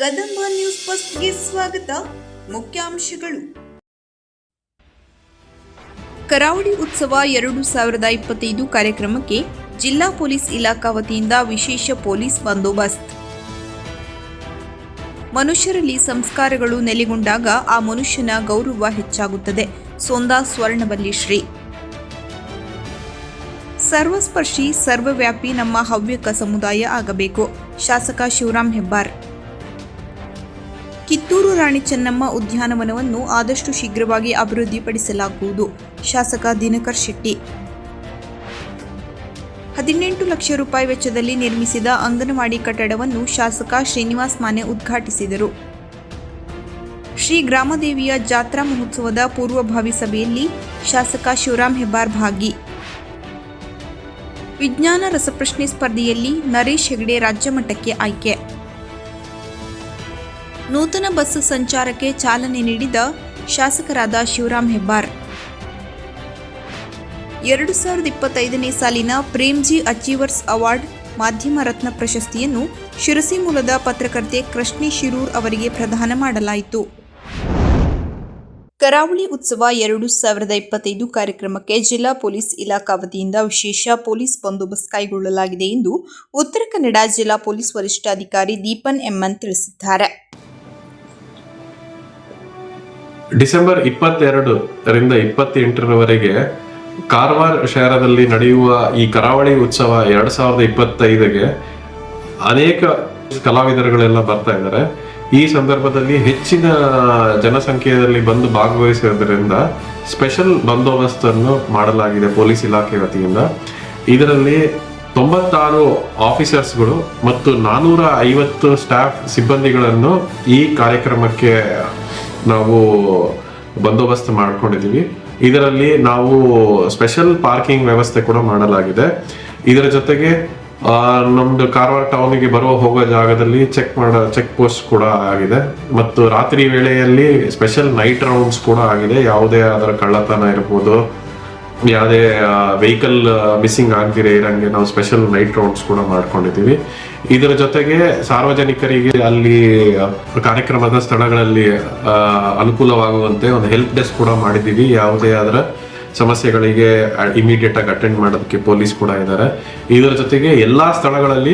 Kadamba news ಫಸ್ಟ್ಗೆ ಸ್ವಾಗತ. ಮುಖ್ಯಾಂಶಗಳು. ಕರಾವಳಿ ಉತ್ಸವ 2025 ಕಾರ್ಯಕ್ರಮಕ್ಕೆ ಜಿಲ್ಲಾ ಪೊಲೀಸ್ ಇಲಾಖಾ ವತಿಯಿಂದ ವಿಶೇಷ ಪೊಲೀಸ್ ಬಂದೋಬಸ್ತ್. ಮನುಷ್ಯರಲ್ಲಿ ಸಂಸ್ಕಾರಗಳು ನೆಲೆಗೊಂಡಾಗ ಆ ಮನುಷ್ಯನ ಗೌರವ ಹೆಚ್ಚಾಗುತ್ತದೆ. ಸೋಂದಾ ಸ್ವರ್ಣವಲ್ಲಿ ಶ್ರೀ. ಸರ್ವಸ್ಪರ್ಶಿ ಸರ್ವವ್ಯಾಪಿ ನಮ್ಮ ಹವ್ಯಕ ಸಮುದಾಯ ಆಗಬೇಕು. ಶಾಸಕ ಶಿವರಾಮ್ ಹೆಬ್ಬಾರ್. ಕಿತ್ತೂರು ರಾಣಿ ಚೆನ್ನಮ್ಮ ಉದ್ಯಾನವನವನ್ನು ಆದಷ್ಟು ಶೀಘ್ರವಾಗಿ ಅಭಿವೃದ್ಧಿಪಡಿಸಲಾಗುವುದು. ಶಾಸಕ ದಿನಕರ್ ಶೆಟ್ಟಿ. 18 ಲಕ್ಷ ರೂಪಾಯಿ ವೆಚ್ಚದಲ್ಲಿ ನಿರ್ಮಿಸಿದ ಅಂಗನವಾಡಿ ಕಟ್ಟಡವನ್ನು ಶಾಸಕ ಶ್ರೀನಿವಾಸ್ ಮಾನೆ ಉದ್ಘಾಟಿಸಿದರು. ಶ್ರೀ ಗ್ರಾಮದೇವಿಯ ಜಾತ್ರಾ ಮಹೋತ್ಸವದ ಪೂರ್ವಭಾವಿ ಸಭೆಯಲ್ಲಿ ಶಾಸಕ ಶಿವರಾಮ್ ಹೆಬ್ಬಾರ್ ಭಾಗಿ. ವಿಜ್ಞಾನ ರಸಪ್ರಶ್ನೆ ಸ್ಪರ್ಧೆಯಲ್ಲಿ ನರೇಶ್ ಹೆಗಡೆ ರಾಜ್ಯ ಮಟ್ಟಕ್ಕೆ ಆಯ್ಕೆ. ನೂತನ ಬಸ್ ಸಂಚಾರಕ್ಕೆ ಚಾಲನೆ ನೀಡಿದ ಶಾಸಕರಾದ ಶಿವರಾಮ್ ಹೆಬ್ಬಾರ್. 2025ನೇ ಸಾಲಿನ ಪ್ರೇಮ್ಜಿ ಅಚೀವರ್ಸ್ ಅವಾರ್ಡ್ ಮಾಧ್ಯಮ ರತ್ನ ಪ್ರಶಸ್ತಿಯನ್ನು ಶಿರಸಿ ಮೂಲದ ಪತ್ರಕರ್ತೆ ಕೃಷ್ಣಿ ಶಿರೂರ್ ಅವರಿಗೆ ಪ್ರದಾನ ಮಾಡಲಾಯಿತು. ಕರಾವಳಿ ಉತ್ಸವ 2025 ಕಾರ್ಯಕ್ರಮಕ್ಕೆ ಜಿಲ್ಲಾ ಪೊಲೀಸ್ ಇಲಾಖಾ ವತಿಯಿಂದ ವಿಶೇಷ ಪೊಲೀಸ್ ಬಂದೋಬಸ್ತ್ ಕೈಗೊಳ್ಳಲಾಗಿದೆ ಎಂದು ಉತ್ತರ ಕನ್ನಡ ಜಿಲ್ಲಾ ಪೊಲೀಸ್ ವರಿಷ್ಠಾಧಿಕಾರಿ ದೀಪನ್ ಎಮ್ಎನ್ ತಿಳಿಸಿದ್ದಾರೆ. ಡಿಸೆಂಬರ್ 22ರಿಂದ 28ರವರೆಗೆ ಕಾರವಾರ ಶಹರದಲ್ಲಿ ನಡೆಯುವ ಈ ಕರಾವಳಿ ಉತ್ಸವ 2025ಗೆ ಅನೇಕ ಕಲಾವಿದರುಗಳೆಲ್ಲ ಬರ್ತಾ ಇದ್ದಾರೆ. ಈ ಸಂದರ್ಭದಲ್ಲಿ ಹೆಚ್ಚಿನ ಜನಸಂಖ್ಯೆಯಲ್ಲಿ ಬಂದು ಭಾಗವಹಿಸುವುದರಿಂದ ಸ್ಪೆಷಲ್ ಬಂದೋಬಸ್ತ್ ಅನ್ನು ಮಾಡಲಾಗಿದೆ ಪೊಲೀಸ್ ಇಲಾಖೆ ವತಿಯಿಂದ. ಇದರಲ್ಲಿ 96 ಆಫೀಸರ್ಸ್ಗಳು ಮತ್ತು 450 ಸ್ಟಾಫ್ ಸಿಬ್ಬಂದಿಗಳನ್ನು ಈ ಕಾರ್ಯಕ್ರಮಕ್ಕೆ ನಾವು ಬಂದೋಬಸ್ತ್ ಮಾಡ್ಕೊಂಡಿದ್ದೀವಿ. ಇದರಲ್ಲಿ ನಾವು ಸ್ಪೆಷಲ್ ಪಾರ್ಕಿಂಗ್ ವ್ಯವಸ್ಥೆ ಕೂಡ ಮಾಡಲಾಗಿದೆ. ಇದರ ಜೊತೆಗೆ ನಮ್ದು ಕಾರವಾರ ಟೌನ್ಗೆ ಹೋಗೋ ಜಾಗದಲ್ಲಿ ಚೆಕ್ ಪೋಸ್ಟ್ ಕೂಡ ಆಗಿದೆ ಮತ್ತು ರಾತ್ರಿ ವೇಳೆಯಲ್ಲಿ ಸ್ಪೆಷಲ್ ನೈಟ್ ರೌಂಡ್ಸ್ ಕೂಡ ಆಗಿದೆ. ಯಾವುದೇ ಅದರ ಕಳ್ಳತನ ಇರ್ಬೋದು, ಯಾವುದೇ ವೆಹಿಕಲ್ ಮಿಸ್ಸಿಂಗ್ ಆಗದಿರೇ ಇರಂಗೆ ನಾವು ಸ್ಪೆಷಲ್ ನೈಟ್ ರೌಂಡ್ಸ್ ಕೂಡ ಮಾಡ್ಕೊಂಡಿದ್ದೀವಿ. ಇದರ ಜೊತೆಗೆ ಸಾರ್ವಜನಿಕರಿಗೆ ಅಲ್ಲಿ ಕಾರ್ಯಕ್ರಮದ ಸ್ಥಳಗಳಲ್ಲಿ ಅನುಕೂಲವಾಗುವಂತೆ ಒಂದು ಹೆಲ್ಪ್ ಡೆಸ್ಕ್ ಕೂಡ ಮಾಡಿದ್ದೀವಿ. ಯಾವುದೇ ಅದರ ಸಮಸ್ಯೆಗಳಿಗೆ ಇಮಿಡಿಯೇಟ್ ಆಗಿ ಅಟೆಂಡ್ ಮಾಡೋದಕ್ಕೆ ಪೊಲೀಸ್ ಕೂಡ ಇದ್ದಾರೆ. ಇದರ ಜೊತೆಗೆ ಎಲ್ಲಾ ಸ್ಥಳಗಳಲ್ಲಿ,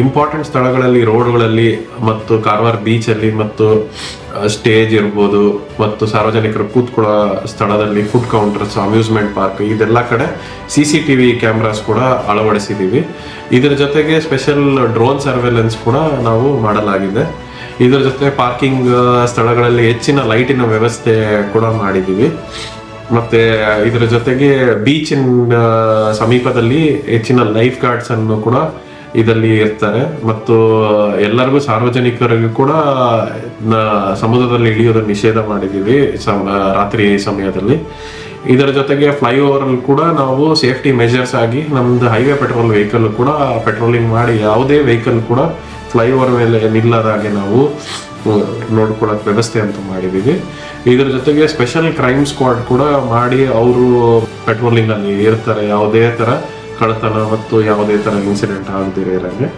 ಇಂಪಾರ್ಟೆಂಟ್ ಸ್ಥಳಗಳಲ್ಲಿ, ರೋಡ್ಗಳಲ್ಲಿ ಮತ್ತು ಕಾರವಾರ ಬೀಚಲ್ಲಿ ಮತ್ತು ಸ್ಟೇಜ್ ಇರ್ಬೋದು ಮತ್ತು ಸಾರ್ವಜನಿಕರು ಕೂತ್ಕೊಳ್ಳೋ ಸ್ಥಳದಲ್ಲಿ ಫುಡ್ ಕೌಂಟರ್ಸ್, ಅಮ್ಯೂಸ್ಮೆಂಟ್ ಪಾರ್ಕ್, ಇದೆಲ್ಲ ಕಡೆ CCTV ಕ್ಯಾಮ್ರಾಸ್ ಕೂಡ ಅಳವಡಿಸಿದ್ದೀವಿ. ಇದರ ಜೊತೆಗೆ ಸ್ಪೆಷಲ್ ಡ್ರೋನ್ ಸರ್ವೆಲೆನ್ಸ್ ಕೂಡ ನಾವು ಮಾಡಲಾಗಿದೆ. ಇದರ ಜೊತೆ ಪಾರ್ಕಿಂಗ್ ಸ್ಥಳಗಳಲ್ಲಿ ಹೆಚ್ಚಿನ ಲೈಟಿನ ವ್ಯವಸ್ಥೆ ಕೂಡ ಮಾಡಿದ್ದೀವಿ. ಮತ್ತೆ ಇದರ ಜೊತೆಗೆ ಬೀಚಿನ ಸಮೀಪದಲ್ಲಿ ಹೆಚ್ಚಿನ ಲೈಫ್ ಗಾರ್ಡ್ಸ್ ಅನ್ನು ಕೂಡ ಇದರಲ್ಲಿ ಇರ್ತಾರೆ ಮತ್ತು ಎಲ್ಲರಿಗೂ ಸಾರ್ವಜನಿಕರಿಗೂ ಕೂಡ ಸಮುದ್ರದಲ್ಲಿ ಇಳಿಯೋದನ್ನು ನಿಷೇಧ ಮಾಡಿದ್ದೀವಿ ರಾತ್ರಿ ಸಮಯದಲ್ಲಿ. ಇದರ ಜೊತೆಗೆ ಫ್ಲೈಓವರ್ ಅಲ್ಲಿ ಕೂಡ ನಾವು ಸೇಫ್ಟಿ ಮೆಜರ್ಸ್ ಆಗಿ ನಮ್ದು ಹೈವೇ ಪೆಟ್ರೋಲ್ ವೆಹಿಕಲ್ ಕೂಡ ಪೆಟ್ರೋಲಿಂಗ್ ಮಾಡಿ ಯಾವುದೇ ವೆಹಿಕಲ್ ಕೂಡ ಫ್ಲೈಓವರ್ ಮೇಲೆ ನಿಲ್ಲದಾಗೆ ನಾವು ನೋಡ್ಕೊಳ್ಳೋಕೆ ವ್ಯವಸ್ಥೆ ಅಂತ ಮಾಡಿದ್ದೀವಿ. ಇದರ ಜೊತೆಗೆ ಸ್ಪೆಷಲ್ ಕ್ರೈಮ್ ಸ್ಕ್ವಾಡ್ ಕೂಡ ಮಾಡಿ ಅವರು ಪೆಟ್ರೋಲಿಂಗ್ ಅಲ್ಲಿ ಇರ್ತಾರೆ, ಯಾವುದೇ ತರ ಕಳ್ಳತನ ಮತ್ತು ಯಾವುದೇ ತರ ಇನ್ಸಿಡೆಂಟ್ ಆಗದಿರೇ ಇರಂಗೆ.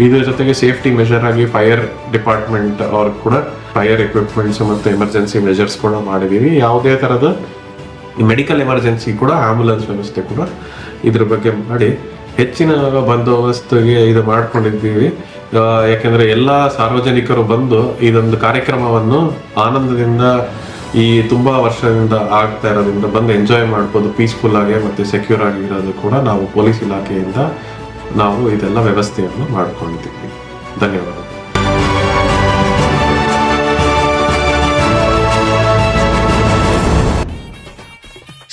ಇದರ ಜೊತೆಗೆ ಸೇಫ್ಟಿ ಮೆಜರ್ ಆಗಿ ಫೈರ್ ಡಿಪಾರ್ಟ್ಮೆಂಟ್ ಅವ್ರಿಗೆ ಕೂಡ ಫೈರ್ ಎಕ್ವಿಪ್ಮೆಂಟ್ಸ್ ಮತ್ತು ಎಮರ್ಜೆನ್ಸಿ ಮೆಜರ್ಸ್ ಕೂಡ ಮಾಡಿದೀವಿ. ಯಾವುದೇ ತರದ ಮೆಡಿಕಲ್ ಎಮರ್ಜೆನ್ಸಿ ಕೂಡ ಆಂಬ್ಯುಲೆನ್ಸ್ ವ್ಯವಸ್ಥೆ ಕೂಡ ಇದ್ರ ಬಗ್ಗೆ ಮಾಡಿ ಹೆಚ್ಚಿನ ಬಂದೋಬಸ್ತ್ಗೆ ಇದು ಮಾಡ್ಕೊಂಡಿದ್ದೀವಿ. ಯಾಕೆಂದ್ರೆ ಎಲ್ಲಾ ಸಾರ್ವಜನಿಕರು ಬಂದು ಇದೊಂದು ಕಾರ್ಯಕ್ರಮವನ್ನು ಆನಂದದಿಂದ ಈ ತುಂಬಾ ವರ್ಷದಿಂದ ಆಗ್ತಾ ಇರೋದ್ರಿಂದ ಬಂದು ಎಂಜಾಯ್ ಮಾಡ್ಬೋದು, ಪೀಸ್ಫುಲ್ ಆಗಿ ಮತ್ತೆ ಸೆಕ್ಯೂರ್ ಆಗಿ ಇರೋದು ಕೂಡ ನಾವು ಪೊಲೀಸ್ ಇಲಾಖೆಯಿಂದ ನಾವು ಇದೆಲ್ಲ ವ್ಯವಸ್ಥೆಯನ್ನು ಮಾಡ್ಕೊಂಡಿದ್ದೀವಿ. ಧನ್ಯವಾದ.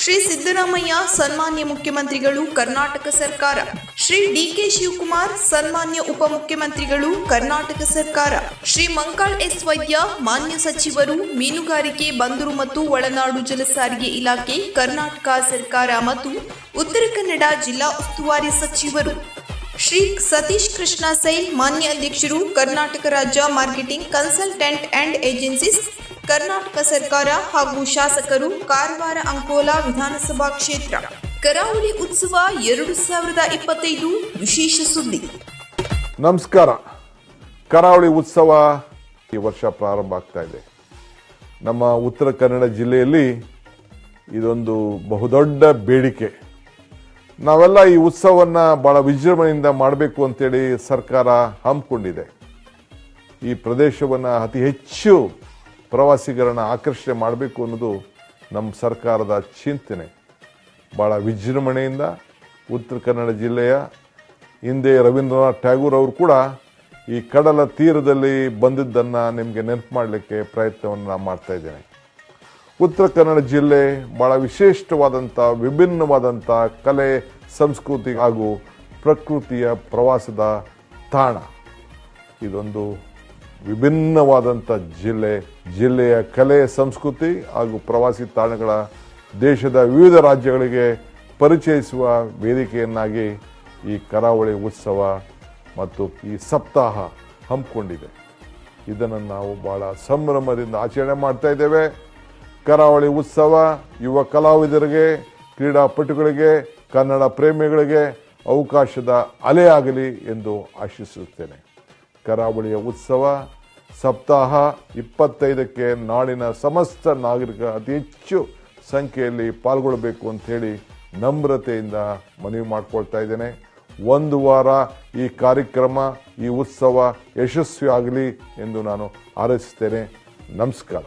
ಶ್ರೀ ಸಿದ್ದರಾಮಯ್ಯ ಸನ್ಮಾನ್ಯ ಮುಖ್ಯಮಂತ್ರಿಗಳು ಕರ್ನಾಟಕ ಸರ್ಕಾರ. ಶ್ರೀ DK ಶಿವಕುಮಾರ್ ಸನ್ಮಾನ್ಯ ಉಪಮುಖ್ಯಮಂತ್ರಿಗಳು ಕರ್ನಾಟಕ ಸರ್ಕಾರ. ಶ್ರೀ ಮಂಕಾಳ್ S ವೈದ್ಯ ಮಾನ್ಯ ಸಚಿವರು ಮೀನುಗಾರಿಕೆ, ಬಂದರು ಮತ್ತು ಒಳನಾಡು ಜಲಸಾರಿಗೆ ಇಲಾಖೆ ಕರ್ನಾಟಕ ಸರ್ಕಾರ ಮತ್ತು ಉತ್ತರ ಕನ್ನಡ ಜಿಲ್ಲಾ ಉಸ್ತುವಾರಿ ಸಚಿವರು. ಶ್ರೀ ಸತೀಶ್ ಕೃಷ್ಣ ಸೈಲ್ ಮಾನ್ಯ ಅಧ್ಯಕ್ಷರು ಕರ್ನಾಟಕ ರಾಜ್ಯ marketing consultant and agencies Karnataka ಸರ್ಕಾರ ಹಾಗೂ ಶಾಸಕರು ಕಾರವಾರ ಅಂಕೋಲಾ ವಿಧಾನಸಭಾ ಕ್ಷೇತ್ರ. ಕರಾವಳಿ ಉತ್ಸವ 2025 ವಿಶೇಷ ಸುದ್ದಿ. ನಮಸ್ಕಾರ. ಕರಾವಳಿ ಉತ್ಸವ ಈ ವರ್ಷ ಪ್ರಾರಂಭ ಆಗ್ತಾ ಇದೆ. ನಮ್ಮ ಉತ್ತರ ಕನ್ನಡ ಜಿಲ್ಲೆಯಲ್ಲಿ ಇದೊಂದು ಬಹುದೊಡ್ಡ ಬೇಡಿಕೆ. ನಾವೆಲ್ಲ ಈ ಉತ್ಸವವನ್ನು ಭಾಳ ವಿಜೃಂಭಣೆಯಿಂದ ಮಾಡಬೇಕು ಅಂತೇಳಿ ಸರ್ಕಾರ ಹಮ್ಮಿಕೊಂಡಿದೆ. ಈ ಪ್ರದೇಶವನ್ನು ಅತಿ ಹೆಚ್ಚು ಪ್ರವಾಸಿಗರನ್ನು ಆಕರ್ಷಣೆ ಮಾಡಬೇಕು ಅನ್ನೋದು ನಮ್ಮ ಸರ್ಕಾರದ ಚಿಂತನೆ. ಭಾಳ ವಿಜೃಂಭಣೆಯಿಂದ ಉತ್ತರ ಕನ್ನಡ ಜಿಲ್ಲೆಯ ಹಿಂದೆ ರವೀಂದ್ರನಾಥ್ ಟ್ಯಾಗೂರ್ ಅವರು ಕೂಡ ಈ ಕಡಲ ತೀರದಲ್ಲಿ ಬಂದಿದ್ದನ್ನು ನಿಮಗೆ ನೆನಪು ಮಾಡಲಿಕ್ಕೆ ಪ್ರಯತ್ನವನ್ನು ಮಾಡ್ತಾ ಇದ್ದೇನೆ. ಉತ್ತರ ಕನ್ನಡ ಜಿಲ್ಲೆ ಭಾಳ ವಿಶಿಷ್ಟವಾದಂಥ ವಿಭಿನ್ನವಾದಂಥ ಕಲೆ, ಸಂಸ್ಕೃತಿ ಹಾಗೂ ಪ್ರಕೃತಿಯ ಪ್ರವಾಸದ ತಾಣ. ಇದೊಂದು ವಿಭಿನ್ನವಾದಂಥ ಜಿಲ್ಲೆಯ ಕಲೆ, ಸಂಸ್ಕೃತಿ ಹಾಗೂ ಪ್ರವಾಸಿ ತಾಣಗಳ ದೇಶದ ವಿವಿಧ ರಾಜ್ಯಗಳಿಗೆ ಪರಿಚಯಿಸುವ ವೇದಿಕೆಯನ್ನಾಗಿ ಈ ಕರಾವಳಿ ಉತ್ಸವ ಮತ್ತು ಈ ಸಪ್ತಾಹ ಹಮ್ಮಿಕೊಂಡಿದೆ. ಇದನ್ನು ನಾವು ಭಾಳ ಸಂಭ್ರಮದಿಂದ ಆಚರಣೆ ಮಾಡ್ತಾ ಇದ್ದೇವೆ. ಕರಾವಳಿ ಉತ್ಸವ ಯುವ ಕಲಾವಿದರಿಗೆ, ಕ್ರೀಡಾಪಟುಗಳಿಗೆ, ಕನ್ನಡ ಪ್ರೇಮಿಗಳಿಗೆ ಅವಕಾಶದ ಅಲೆಯಾಗಲಿ ಎಂದು ಆಶಿಸುತ್ತೇನೆ. ಕರಾವಳಿಯ ಉತ್ಸವ ಸಪ್ತಾಹ 25ಕ್ಕೆ ನಾಡಿನ ಸಮಸ್ತ ನಾಗರಿಕ ಅತಿ ಹೆಚ್ಚು ಸಂಖ್ಯೆಯಲ್ಲಿ ಪಾಲ್ಗೊಳ್ಳಬೇಕು ಅಂತ ಹೇಳಿ ನಮ್ರತೆಯಿಂದ ಮನವಿ ಮಾಡಿಕೊಳ್ತಾ ಇದ್ದೇನೆ. ಒಂದು ವಾರ ಈ ಕಾರ್ಯಕ್ರಮ, ಈ ಉತ್ಸವ ಯಶಸ್ವಿ ಆಗಲಿ ಎಂದು ನಾನು ಹಾರೈಸುತ್ತೇನೆ. ನಮಸ್ಕಾರ.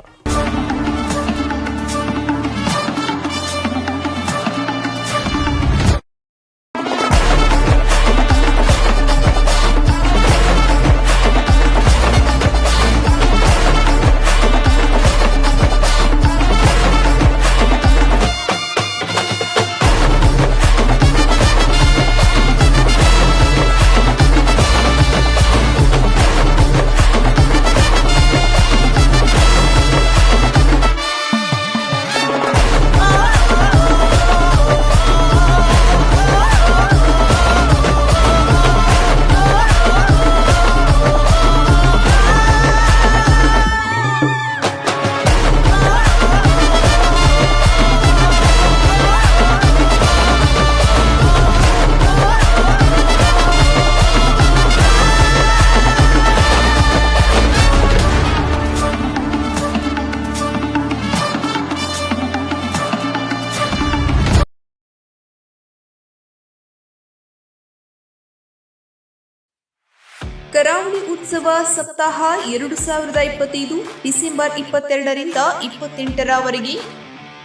ಕರಾವಳಿ ಉತ್ಸವ ಸಪ್ತಾಹ 2025 ಡಿಸೆಂಬರ್ 22ರಿಂದ 28ರವರೆಗೆ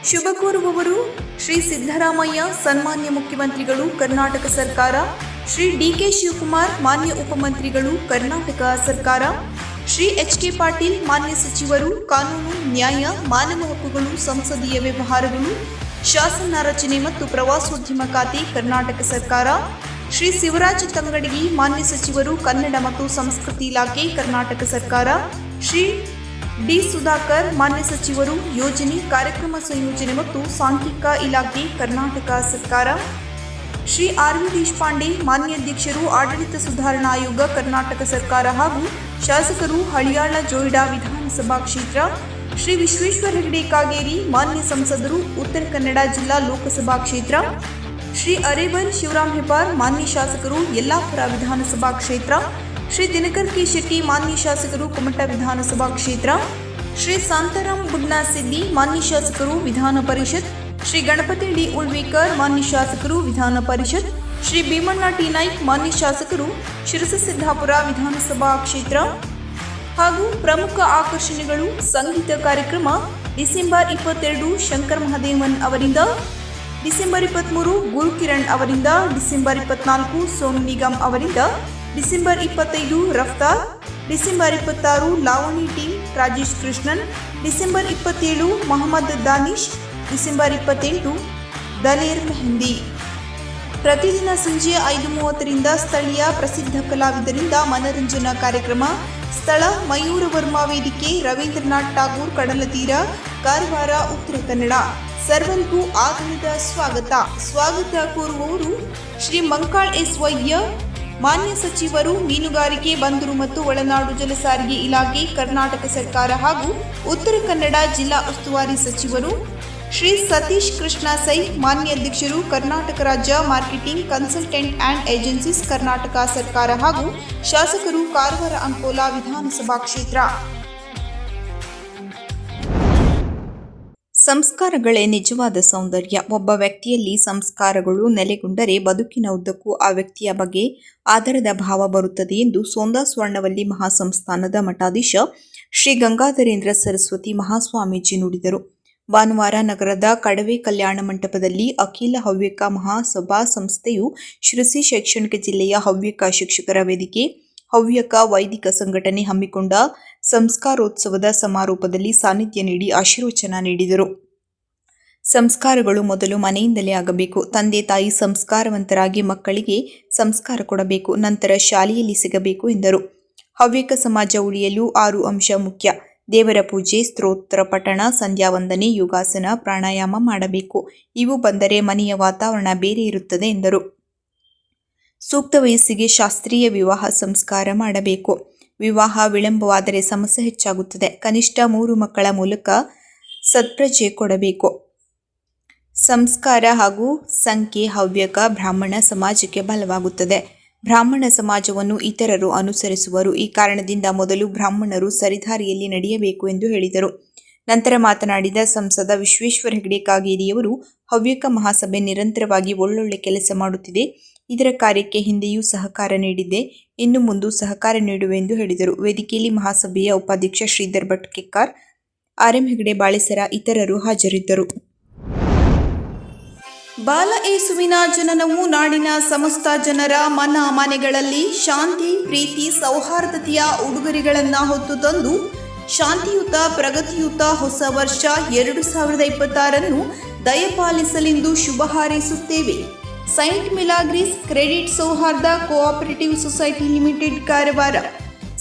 ಶುಭ ಕೋರುವವರು ಶ್ರೀ ಸಿದ್ದರಾಮಯ್ಯ ಸನ್ಮಾನ್ಯ ಮುಖ್ಯಮಂತ್ರಿಗಳು ಕರ್ನಾಟಕ ಸರ್ಕಾರ, ಶ್ರೀ ಡಿಕೆ ಶಿವಕುಮಾರ್ ಮಾನ್ಯ ಉಪಮಂತ್ರಿಗಳು ಕರ್ನಾಟಕ ಸರ್ಕಾರ, ಶ್ರೀ ಎಚ್.ಕೆ. ಪಾಟೀಲ್ ಮಾನ್ಯ ಸಚಿವರು ಕಾನೂನು, ನ್ಯಾಯ, ಮಾನವ ಹಕ್ಕುಗಳು, ಸಂಸದೀಯ ವ್ಯವಹಾರಗಳು, ಶಾಸನ ರಚನೆ ಮತ್ತು ಪ್ರವಾಸೋದ್ಯಮ ಖಾತೆ ಕರ್ನಾಟಕ ಸರ್ಕಾರ, ಶ್ರೀ ಶಿವರಾಜ ತಂಗಡಗಿ ಮಾನ್ಯ ಸಚಿವರು ಕನ್ನಡ ಮತ್ತು ಸಂಸ್ಕೃತಿ ಇಲಾಖೆ ಕರ್ನಾಟಕ ಸರ್ಕಾರ, ಶ್ರೀ ಡಿ ಸುಧಾಕರ್ ಮಾನ್ಯ ಸಚಿವರು ಯೋಜನೆ, ಕಾರ್ಯಕ್ರಮ ಸಂಯೋಜನೆ ಮತ್ತು ಸಾಂಖ್ಯಿಕ ಇಲಾಖೆ ಕರ್ನಾಟಕ ಸರ್ಕಾರ, ಶ್ರೀ ಆರ್ ವಿ ದೇಶಪಾಂಡೆ ಮಾನ್ಯ ಅಧ್ಯಕ್ಷರು ಆಡಳಿತ ಸುಧಾರಣಾ ಆಯೋಗ ಕರ್ನಾಟಕ ಸರ್ಕಾರ ಹಾಗೂ ಶಾಸಕರು ಹಳಿಯಾಳ ಜೋಯಿಡಾ ವಿಧಾನಸಭಾ ಕ್ಷೇತ್ರ, ಶ್ರೀ ವಿಶ್ವೇಶ್ವರ ಹೆಗಡೆ ಕಾಗೇರಿ ಮಾನ್ಯ ಸಂಸದರು ಉತ್ತರ ಕನ್ನಡ ಜಿಲ್ಲಾ ಲೋಕಸಭಾ ಕ್ಷೇತ್ರ, ಶ್ರೀ ಅರೇವಲ್ ಶಿವರಾಮ್ ಹೆಬ್ಬಾರ್ ಮಾನ್ಯ ಶಾಸಕರು ಯಲ್ಲಾಪುರ ವಿಧಾನಸಭಾ ಕ್ಷೇತ್ರ, ಶ್ರೀ ದಿನಕರ್ ಕೆ ಶೆಟ್ಟಿ ಮಾನ್ಯ ಶಾಸಕರು ಕುಮಟಾ ವಿಧಾನಸಭಾ ಕ್ಷೇತ್ರ, ಶ್ರೀ ಶಾಂತಾರಾಮ್ ಬುಡ್ನಾಸಿದ್ದಿ ಮಾನ್ಯ ಶಾಸಕರು ವಿಧಾನ ಪರಿಷತ್, ಶ್ರೀ ಗಣಪತಿ ಡಿ ಉಳ್ವೇಕರ್ ಮಾನ್ಯ ಶಾಸಕರು ವಿಧಾನ ಪರಿಷತ್, ಶ್ರೀ ಭೀಮಣ್ಣ ಟಿ ನಾಯ್ಕ್ ಮಾನ್ಯ ಶಾಸಕರು ಶಿರಸಸಿದ್ದಾಪುರ ವಿಧಾನಸಭಾ ಕ್ಷೇತ್ರ ಹಾಗೂ ಪ್ರಮುಖ ಆಕರ್ಷಣೆಗಳು ಸಂಗೀತ ಕಾರ್ಯಕ್ರಮ ಡಿಸೆಂಬರ್ 22 ಶಂಕರ್ ಮಹದೇವನ್ ಅವರಿಂದ, ಡಿಸೆಂಬರ್ 23 ಗುರುಕಿರಣ್ ಅವರಿಂದ, ಡಿಸೆಂಬರ್ 24 ಸೋನು ನಿಗಮ್ ಅವರಿಂದ, ಡಿಸೆಂಬರ್ 25 ರಫ್ತಾರ್, ಡಿಸೆಂಬರ್ 26 ಲಾವಣಿ ಟೀಮ್ ರಾಜೇಶ್ ಕೃಷ್ಣನ್, ಡಿಸೆಂಬರ್ 27 ಮೊಹಮ್ಮದ್ ದಾನಿಶ್, ಡಿಸೆಂಬರ್ 28 ದಲೇರ್ ಮೆಹಂದಿ. ಪ್ರತಿದಿನ ಸಂಜೆ 5:30ರಿಂದ ಸ್ಥಳೀಯ ಪ್ರಸಿದ್ಧ ಕಲಾವಿದರಿಂದ ಮನರಂಜನಾ ಕಾರ್ಯಕ್ರಮ. ಸ್ಥಳ ಮಯೂರ ವರ್ಮಾ ವೇದಿಕೆ, ರವೀಂದ್ರನಾಥ್ ಟಾಗೂರ್ ಕಡಲತೀರ, ಕಾರವಾರ, ಉತ್ತರ ಕನ್ನಡ. ಸರ್ವರಿಗೂ ಆದರದ ಸ್ವಾಗತ ಕೋರುವವರು ಶ್ರೀ ಮಂಕಾಳ್ ಎಸ್ ವೈದ್ಯ ಮಾನ್ಯ ಸಚಿವರು ಮೀನುಗಾರಿಕೆ, ಬಂದರು ಮತ್ತು ಒಳನಾಡು ಜಲಸಾರಿಗೆ ಇಲಾಖೆ ಕರ್ನಾಟಕ ಸರ್ಕಾರ ಹಾಗೂ ಉತ್ತರ ಕನ್ನಡ ಜಿಲ್ಲಾ ಉಸ್ತುವಾರಿ ಸಚಿವರು, ಶ್ರೀ ಸತೀಶ್ ಕೃಷ್ಣ ಸೈ ಮಾನ್ಯ ಅಧ್ಯಕ್ಷರು ಕರ್ನಾಟಕ ರಾಜ್ಯ marketing consultant and agencies Karnataka ಸರ್ಕಾರ ಹಾಗೂ ಶಾಸಕರು ಕಾರವಾರ ಅಂಕೋಲಾ ವಿಧಾನಸಭಾ ಕ್ಷೇತ್ರ. ಸಂಸ್ಕಾರಗಳೇ ನಿಜವಾದ ಸೌಂದರ್ಯ. ಒಬ್ಬ ವ್ಯಕ್ತಿಯಲ್ಲಿ ಸಂಸ್ಕಾರಗಳು ನೆಲೆಗೊಂಡರೆ ಬದುಕಿನ ಉದ್ದಕ್ಕೂ ಆ ವ್ಯಕ್ತಿಯ ಬಗ್ಗೆ ಆದರದ ಭಾವ ಬರುತ್ತದೆ ಎಂದು ಸೋಂದಾ ಸ್ವರ್ಣವಲ್ಲಿ ಮಹಾಸಂಸ್ಥಾನದ ಮಠಾಧೀಶ ಶ್ರೀ ಗಂಗಾಧರೇಂದ್ರ ಸರಸ್ವತಿ ಮಹಾಸ್ವಾಮೀಜಿ ನುಡಿದರು. ಭಾನುವಾರ ನಗರದ ಕಡವೆ ಕಲ್ಯಾಣ ಮಂಟಪದಲ್ಲಿ ಅಖಿಲ ಹವ್ಯಕ ಮಹಾಸಭಾ ಸಂಸ್ಥೆಯು ಶಿರಸಿ ಶೈಕ್ಷಣಿಕ ಜಿಲ್ಲೆಯ ಹವ್ಯಕ ಶಿಕ್ಷಕರ ವೇದಿಕೆ, ಹವ್ಯಕ ವೈದಿಕ ಸಂಘಟನೆ ಹಮ್ಮಿಕೊಂಡ ಸಂಸ್ಕಾರೋತ್ಸವದ ಸಮಾರೋಪದಲ್ಲಿ ಸಾನ್ನಿಧ್ಯ ನೀಡಿ ಆಶೀರ್ವಚನ ನೀಡಿದರು. ಸಂಸ್ಕಾರಗಳು ಮೊದಲು ಮನೆಯಿಂದಲೇ ಆಗಬೇಕು. ತಂದೆ ತಾಯಿ ಸಂಸ್ಕಾರವಂತರಾಗಿ ಮಕ್ಕಳಿಗೆ ಸಂಸ್ಕಾರ ಕೊಡಬೇಕು, ನಂತರ ಶಾಲೆಯಲ್ಲಿ ಸಿಗಬೇಕು ಎಂದರು. ಹವ್ಯಕ ಸಮಾಜ ಉಳಿಯಲು 6 ಅಂಶ ಮುಖ್ಯ. ದೇವರ ಪೂಜೆ, ಸ್ತೋತ್ರ ಪಠಣ, ಸಂಧ್ಯಾ ವಂದನೆ, ಯೋಗಾಸನ, ಪ್ರಾಣಾಯಾಮ ಮಾಡಬೇಕು. ಇವು ಬಂದರೆ ಮನೆಯ ವಾತಾವರಣ ಬೇರೆ ಇರುತ್ತದೆ ಎಂದರು. ಸೂಕ್ತ ವಯಸ್ಸಿಗೆ ಶಾಸ್ತ್ರೀಯ ವಿವಾಹ ಸಂಸ್ಕಾರ ಮಾಡಬೇಕು. ವಿವಾಹ ವಿಳಂಬವಾದರೆ ಸಮಸ್ಯೆ ಹೆಚ್ಚಾಗುತ್ತದೆ. ಕನಿಷ್ಠ 3 ಮಕ್ಕಳ ಮೂಲಕ ಸತ್ಪ್ರಜೆ ಕೊಡಬೇಕು. ಸಂಸ್ಕಾರ ಹಾಗೂ ಸಂಖ್ಯೆ ಹವ್ಯಕ ಬ್ರಾಹ್ಮಣ ಸಮಾಜಕ್ಕೆ ಬಲವಾಗುತ್ತದೆ. ಬ್ರಾಹ್ಮಣ ಸಮಾಜವನ್ನು ಇತರರು ಅನುಸರಿಸುವರು. ಈ ಕಾರಣದಿಂದ ಮೊದಲು ಬ್ರಾಹ್ಮಣರು ಸರಿದಾರಿಯಲ್ಲಿ ನಡೆಯಬೇಕು ಎಂದು ಹೇಳಿದರು. ನಂತರ ಮಾತನಾಡಿದ ಸಂಸದ ವಿಶ್ವೇಶ್ವರ ಹೆಗಡೆ ಕಾಗೇರಿಯವರು, ಹವ್ಯಕ ಮಹಾಸಭೆ ನಿರಂತರವಾಗಿ ಒಳ್ಳೊಳ್ಳೆ ಕೆಲಸ ಮಾಡುತ್ತಿದೆ. ಇದರ ಕಾರ್ಯಕ್ಕೆ ಹಿಂದೆಯೂ ಸಹಕಾರ ನೀಡಿದ್ದೆ, ಇನ್ನು ಮುಂದೆ ಸಹಕಾರ ನೀಡುವೆ ಎಂದು ಹೇಳಿದರು. ವೇದಿಕೆಯಲ್ಲಿ ಮಹಾಸಭೆಯ ಉಪಾಧ್ಯಕ್ಷ ಶ್ರೀಧರ್ ಭಟ್ ಕೆಕ್ಕಾರ್, ಆರ್.ಎಂ. ಹೆಗಡೆ ಬಾಳೆಸರ ಇತರರು ಹಾಜರಿದ್ದರು. ಬಾಲ ಏಸುವಿನ ಜನನವು ನಾಡಿನ ಸಮಸ್ತ ಜನರ ಮನ ಮನೆಗಳಲ್ಲಿ ಶಾಂತಿ, ಪ್ರೀತಿ, ಸೌಹಾರ್ದತೆಯ ಉಡುಗೊರೆಗಳನ್ನು ಹೊತ್ತು ತಂದು ಶಾಂತಿಯುತ, ಪ್ರಗತಿಯುತ ಹೊಸ ವರ್ಷ 2026 ದಯಪಾಲಿಸಲೆಂದು ಶುಭ ಹಾರೈಸುತ್ತೇವೆ. ಸೈಂಟ್ ಮಿಲಾಗ್ರಿಸ್ ಕ್ರೆಡಿಟ್ ಸೌಹಾರ್ದ ಕೋಆಪರೇಟಿವ್ ಸೊಸೈಟಿ ಲಿಮಿಟೆಡ್, ಕಾರವಾರ.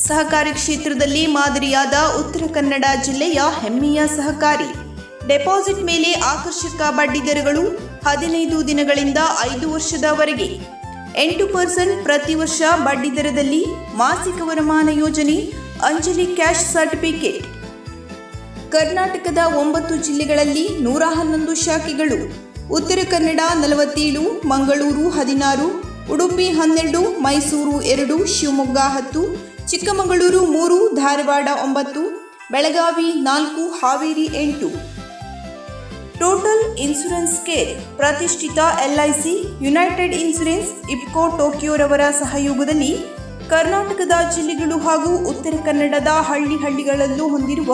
ಸಹಕಾರಿ ಕ್ಷೇತ್ರದಲ್ಲಿ ಮಾದರಿಯಾದ ಉತ್ತರ ಕನ್ನಡ ಜಿಲ್ಲೆಯ ಹೆಮ್ಮೆಯ ಸಹಕಾರಿ. ಡೆಪಾಸಿಟ್ ಮೇಲೆ ಆಕರ್ಷಕ ಬಡ್ಡಿ ದರಗಳು 15 ದಿನಗಳಿಂದ 5 ವರ್ಷದವರೆಗೆ 8% ಪ್ರತಿ ವರ್ಷ ಬಡ್ಡಿ ದರದಲ್ಲಿ ಮಾಸಿಕ ವರಮಾನ ಯೋಜನೆ, ಅಂಜಲಿ ಕ್ಯಾಶ್ ಸರ್ಟಿಫಿಕೇಟ್. ಕರ್ನಾಟಕದ 9 ಜಿಲ್ಲೆಗಳಲ್ಲಿ 111 ಶಾಖೆಗಳು. Uttara Kannada 47, Mangaluru 16, Udupi 12, Mysuru 2, Shivamogga 10, Chikkamagaluru 3, Dharwad 9, Belagavi 4, Haveri 8. Total insurance care, ಪ್ರತಿಷ್ಠಿತ LIC, ಯುನೈಟೆಡ್ ಇನ್ಶೂರೆನ್ಸ್, ಇಫ್ಕೋ ಟೋಕಿಯೋರವರ ಸಹಯೋಗದಲ್ಲಿ ಕರ್ನಾಟಕದ ಜಿಲ್ಲೆಗಳು ಹಾಗೂ ಉತ್ತರ ಕನ್ನಡದ ಹಳ್ಳಿಗಳಲ್ಲೂ ಹೊಂದಿರುವ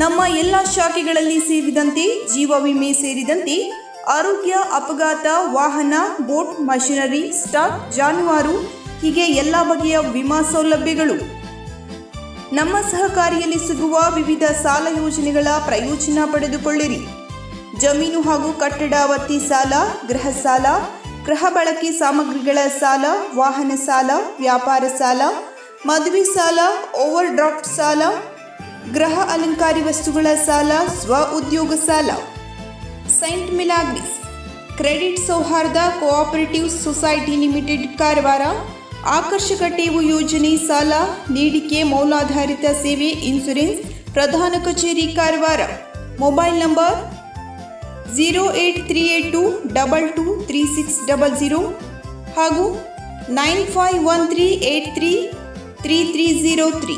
ನಮ್ಮ ಎಲ್ಲ ಶಾಖೆಗಳಲ್ಲಿ ಸೇರಿದಂತೆ ಜೀವ ವಿಮೆ ಸೇರಿದಂತೆ ಆರೋಗ್ಯ, ಅಪಘಾತ, ವಾಹನ, ಬೋಟ್, ಮಷಿನರಿ, ಸ್ಟಾಕ್, ಜಾನುವಾರು ಹೀಗೆ ಎಲ್ಲ ಬಗೆಯ ವಿಮಾ ಸೌಲಭ್ಯಗಳು. ನಮ್ಮ ಸಹಕಾರಿಯಲ್ಲಿ ಸಿಗುವ ವಿವಿಧ ಸಾಲ ಯೋಜನೆಗಳ ಪ್ರಯೋಜನ ಪಡೆದುಕೊಳ್ಳಿರಿ. ಜಮೀನು ಹಾಗೂ ಕಟ್ಟಡ ಒತ್ತಿ ಸಾಲ, ಗೃಹ ಸಾಲ, ಗೃಹ ಬಳಕೆ ಸಾಮಗ್ರಿಗಳ ಸಾಲ, ವಾಹನ ಸಾಲ, ವ್ಯಾಪಾರ ಸಾಲ, ಮದುವೆ ಸಾಲ, ಓವರ್ ಡ್ರಾಫ್ಟ್ ಸಾಲ, ಗೃಹ ಅಲಂಕಾರಿ ವಸ್ತುಗಳ ಸಾಲ, ಸ್ವ ಉದ್ಯೋಗ ಸಾಲ. ಸೈಂಟ್ ಮಿಲಾಗ್ರಿಸ್ ಕ್ರೆಡಿಟ್ ಸೌಹಾರ್ದ ಕೋಆಪರೇಟಿವ್ ಸೊಸೈಟಿ ಲಿಮಿಟೆಡ್, ಕಾರವಾರ. ಆಕರ್ಷಕ ಠೇವು ಯೋಜನೆ, ಸಾಲ ನೀಡಿಕೆ, ಮೌಲಾಧಾರಿತ ಸೇವೆ, ಇನ್ಶೂರೆನ್ಸ್, ಪ್ರಧಾನ ಕಚೇರಿ, ಕಾರವಾರ. ಮೊಬೈಲ್ ನಂಬರ್ 08382223600 ಹಾಗೂ 9513833303.